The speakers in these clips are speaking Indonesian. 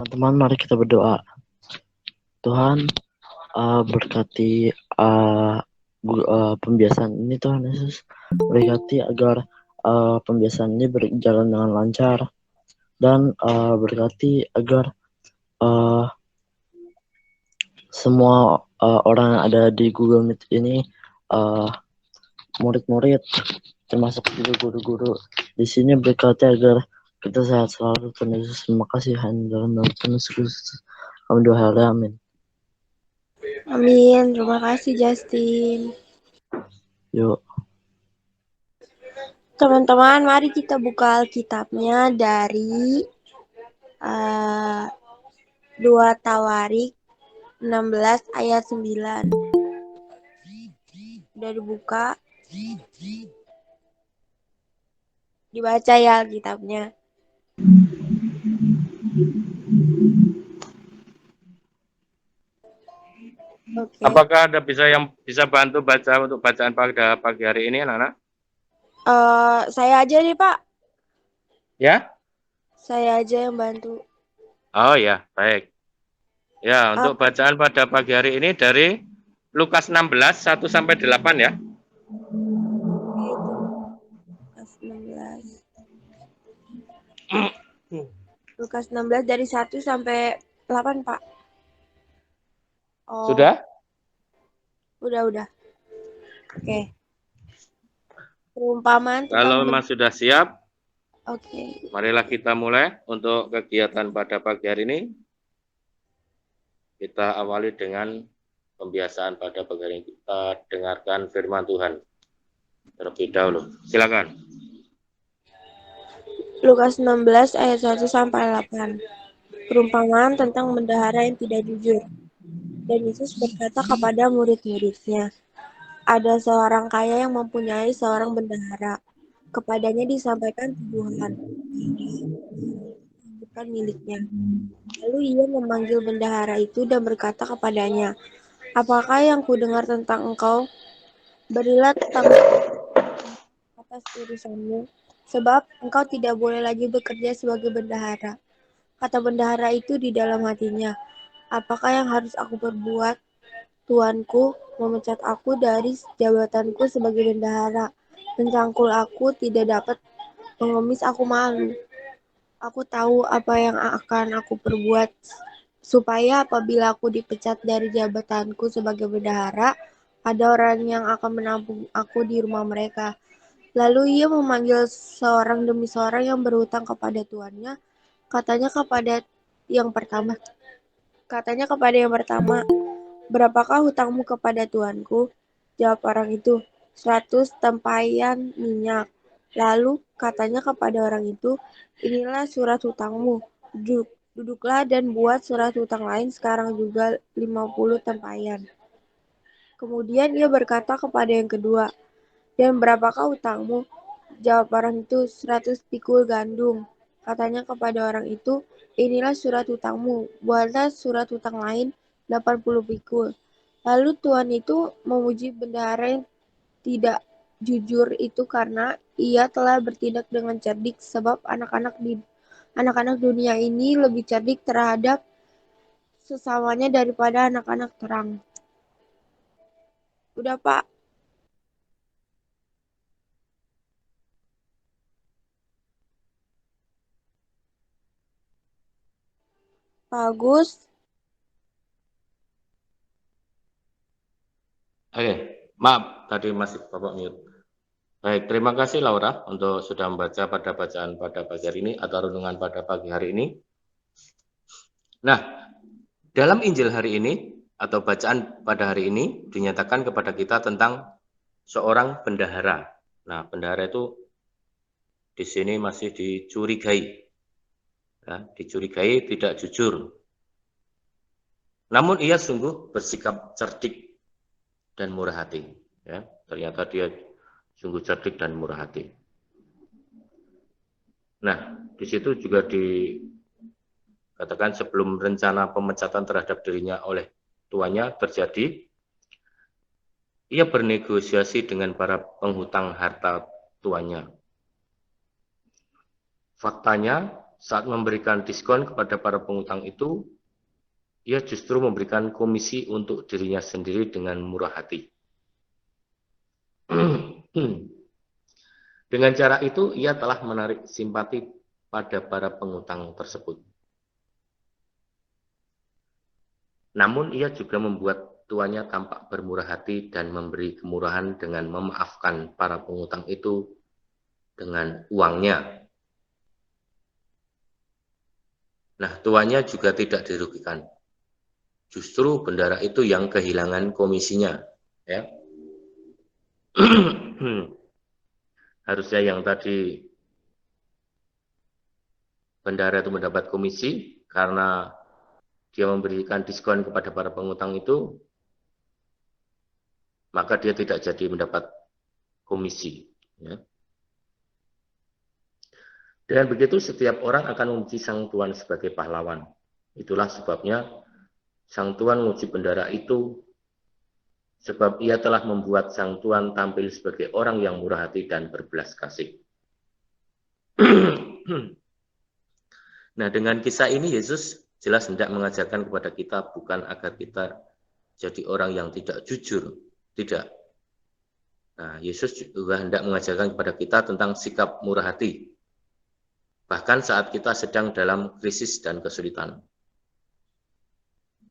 Teman-teman, mari kita berdoa. Tuhan, berkati pembiasaan ini, Tuhan Yesus. Berkati agar pembiasaan ini berjalan dengan lancar. Dan berkati agar semua orang yang ada di Google Meet ini, murid-murid, termasuk juga guru-guru di sini, berkati agar kita sehat selalu, Tuhan Yesus. Terima kasih, hanya dalam nama Tuhan Yesus kami doa, amin. Amin, terima kasih Justin. Yuk. Teman-teman, mari kita buka Alkitabnya dari 2 Tawarik 16 ayat 9. Udah dibuka? Dibaca ya Alkitabnya. Oke. Apakah ada yang bisa bantu baca untuk bacaan pada pagi hari ini, anak-anak? Saya aja nih, Pak. Ya? Saya aja yang bantu. Oh ya, baik. Ya, untuk bacaan pada pagi hari ini dari Lukas 16, 1 sampai 8 ya. Itu. Lukas 16. Lukas 16 dari 1 sampai 8, Pak. Oh. Sudah? Udah. Oke. Perumpamaan Kalau memang sudah siap, Oke. marilah kita mulai untuk kegiatan pada pagi hari ini. Kita awali dengan pembiasaan pada pagi hari ini. Kita dengarkan firman Tuhan terlebih dahulu. Silakan. Lukas 16 ayat 1 sampai 8. Perumpamaan tentang bendahara yang tidak jujur. Dan Yesus berkata kepada murid-muridnya, ada seorang kaya yang mempunyai seorang bendahara. Kepadanya disampaikan tuduhan, bukan miliknya. Lalu ia memanggil bendahara itu dan berkata kepadanya, apakah yang kudengar tentang engkau? Berilah tanggung atas urusanmu, sebab engkau tidak boleh lagi bekerja sebagai bendahara. Kata bendahara itu di dalam hatinya, apakah yang harus aku perbuat? Tuanku memecat aku dari jabatanku sebagai bendahara. Mencangkul aku tidak dapat mengemis aku malu. Aku tahu apa yang akan aku perbuat, supaya apabila aku dipecat dari jabatanku sebagai bendahara, ada orang yang akan menampung aku di rumah mereka. Lalu ia memanggil seorang demi seorang yang berhutang kepada tuannya. Katanya kepada yang pertama, berapakah hutangmu kepada tuanku? Jawab orang itu, 100 tempayan minyak. Lalu katanya kepada orang itu, inilah surat hutangmu. Duduklah dan buat surat hutang lain sekarang juga 50 tempayan. Kemudian ia berkata kepada yang kedua, dan berapakah hutangmu? Jawab orang itu, 100 pikul gandum. Katanya kepada orang itu, inilah surat hutangmu, buatlah surat hutang lain 80 pikul. Lalu tuan itu memuji bendahara yang tidak jujur itu karena ia telah bertindak dengan cerdik, sebab anak-anak dunia ini lebih cerdik terhadap sesamanya daripada anak-anak terang. Udah, Pak. Bagus. Oke, maaf tadi masih Bapak mute. Baik, terima kasih Laura untuk sudah membaca pada bacaan pada pagi hari ini atau renungan pada pagi hari ini. Nah, dalam Injil hari ini atau bacaan pada hari ini dinyatakan kepada kita tentang seorang bendahara. Nah, bendahara itu di sini masih dicurigai, ya, dicurigai tidak jujur. Namun ia sungguh bersikap cerdik dan murah hati. Ya, ternyata dia sungguh cerdik dan murah hati. Nah, di situ juga dikatakan sebelum rencana pemecatan terhadap dirinya oleh tuannya terjadi, ia bernegosiasi dengan para penghutang harta tuannya. Faktanya, saat memberikan diskon kepada para pengutang itu, ia justru memberikan komisi untuk dirinya sendiri dengan murah hati. Dengan cara itu, ia telah menarik simpati pada para pengutang tersebut. Namun, ia juga membuat tuannya tampak bermurah hati dan memberi kemurahan dengan memaafkan para pengutang itu dengan uangnya. Nah, tuannya juga tidak dirugikan. Justru bendahara itu yang kehilangan komisinya. Ya. Harusnya yang tadi bendahara itu mendapat komisi karena dia memberikan diskon kepada para pengutang itu, maka dia tidak jadi mendapat komisi. Ya. Dengan begitu setiap orang akan memuji sang tuan sebagai pahlawan. Itulah sebabnya sang tuan memuji bendahara itu, sebab ia telah membuat sang tuan tampil sebagai orang yang murah hati dan berbelas kasih. Nah, dengan kisah ini Yesus jelas hendak mengajarkan kepada kita bukan agar kita jadi orang yang tidak jujur, tidak. Nah, Yesus juga hendak mengajarkan kepada kita tentang sikap murah hati, bahkan saat kita sedang dalam krisis dan kesulitan.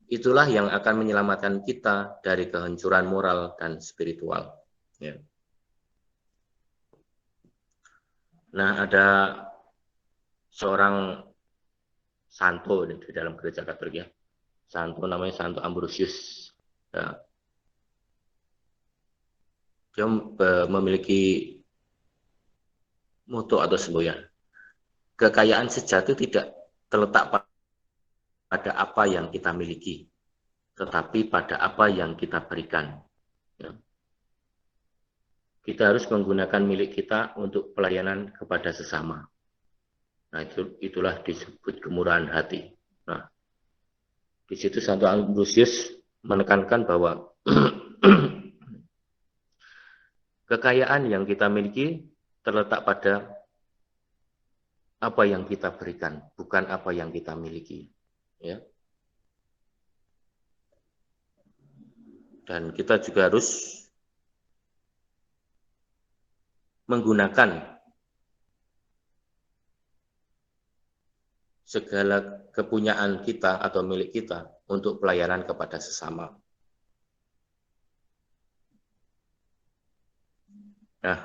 Itulah yang akan menyelamatkan kita dari kehancuran moral dan spiritual. Ya. Nah, ada seorang santo di dalam gereja Katolik, ya. Santo namanya Santo Ambrosius. Ya. Dia memiliki moto atau semboyan. Kekayaan sejati tidak terletak pada apa yang kita miliki, tetapi pada apa yang kita berikan. Ya. Kita harus menggunakan milik kita untuk pelayanan kepada sesama. Nah, itulah disebut kemurahan hati. Nah, di situ Santo Ambrosius menekankan bahwa kekayaan yang kita miliki terletak pada apa yang kita berikan, bukan apa yang kita miliki. Ya. Dan kita juga harus menggunakan segala kepunyaan kita atau milik kita untuk pelayanan kepada sesama. Nah,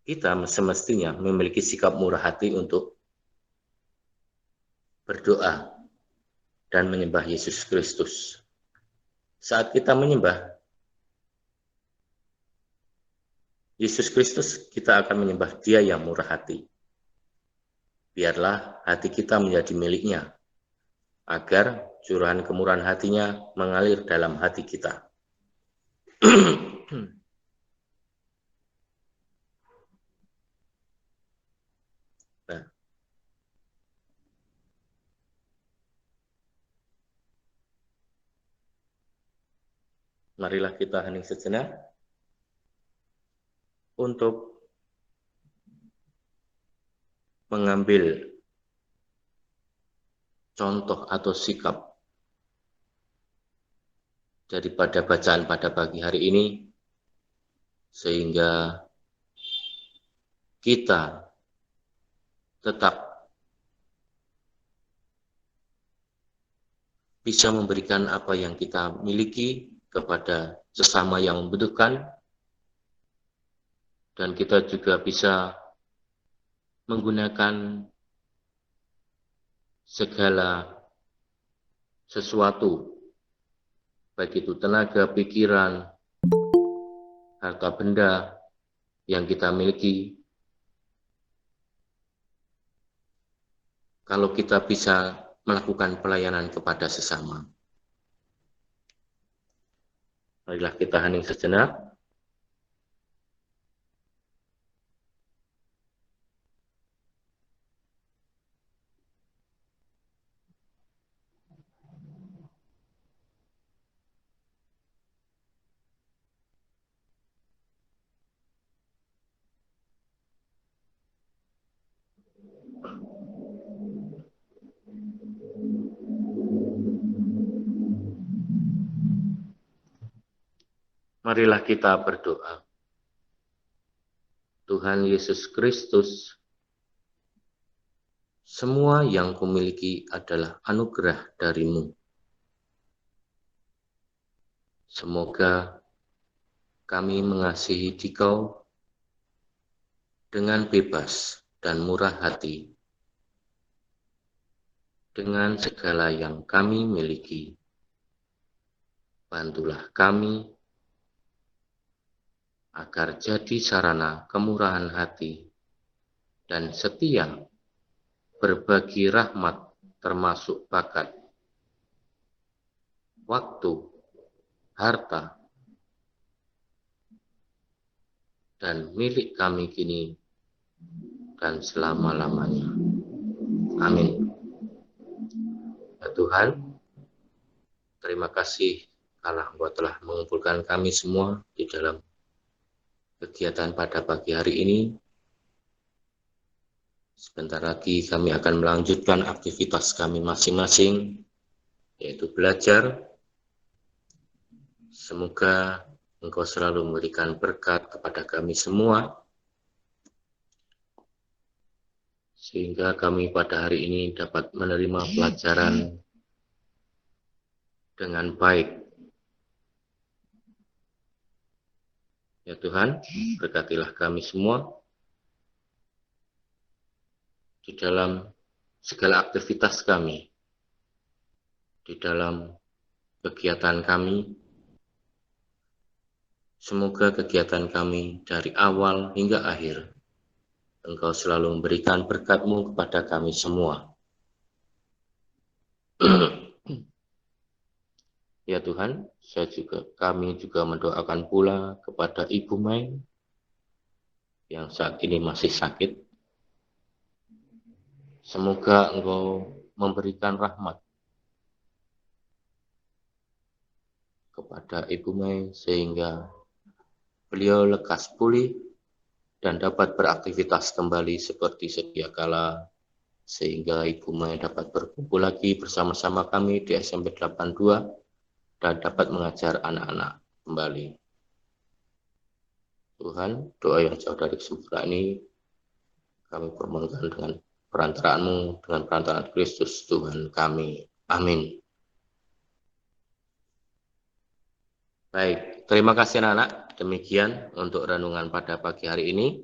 kita semestinya memiliki sikap murah hati untuk berdoa dan menyembah Yesus Kristus. Saat kita menyembah Yesus Kristus, kita akan menyembah Dia yang murah hati. Biarlah hati kita menjadi miliknya, agar curahan kemurahan hatinya mengalir dalam hati kita. Nah, marilah kita hening sejenak untuk mengambil contoh atau sikap daripada bacaan pada pagi hari ini, sehingga kita tetap bisa memberikan apa yang kita miliki kepada sesama yang membutuhkan, dan kita juga bisa menggunakan segala sesuatu, baik itu tenaga, pikiran, harta benda yang kita miliki, kalau kita bisa melakukan pelayanan kepada sesama. Marilah kita hening sejenak. Marilah kita berdoa. Tuhan Yesus Kristus, semua yang kumiliki adalah anugerah dari-Mu. Semoga kami mengasihi Dikau dengan bebas dan murah hati, dengan segala yang kami miliki. Bantulah kami agar jadi sarana kemurahan hati dan setia berbagi rahmat termasuk bakat, waktu, harta, dan milik kami kini dan selama-lamanya. Amin. Ya Tuhan, terima kasih karena Engkau telah mengumpulkan kami semua di dalam kegiatan pada pagi hari ini. Sebentar lagi kami akan melanjutkan aktivitas kami masing-masing, yaitu belajar. Semoga Engkau selalu memberikan berkat kepada kami semua, sehingga kami pada hari ini dapat menerima pelajaran dengan baik. Ya Tuhan, berkatilah kami semua di dalam segala aktivitas kami, di dalam kegiatan kami. Semoga kegiatan kami dari awal hingga akhir, Engkau selalu memberikan berkat-Mu kepada kami semua. Ya Tuhan, kami juga mendoakan pula kepada Ibu Mai yang saat ini masih sakit. Semoga Engkau memberikan rahmat kepada Ibu Mai sehingga beliau lekas pulih dan dapat beraktivitas kembali seperti sedia kala, sehingga Ibu Mai dapat berkumpul lagi bersama-sama kami di SMP 82 dan dapat mengajar anak-anak kembali. Tuhan, doa yang jauh dari sempurna ini kami permohonkan dengan perantaraanmu, dengan perantaraan Kristus Tuhan kami. Amin. Baik, terima kasih anak-anak. Demikian untuk renungan pada pagi hari ini.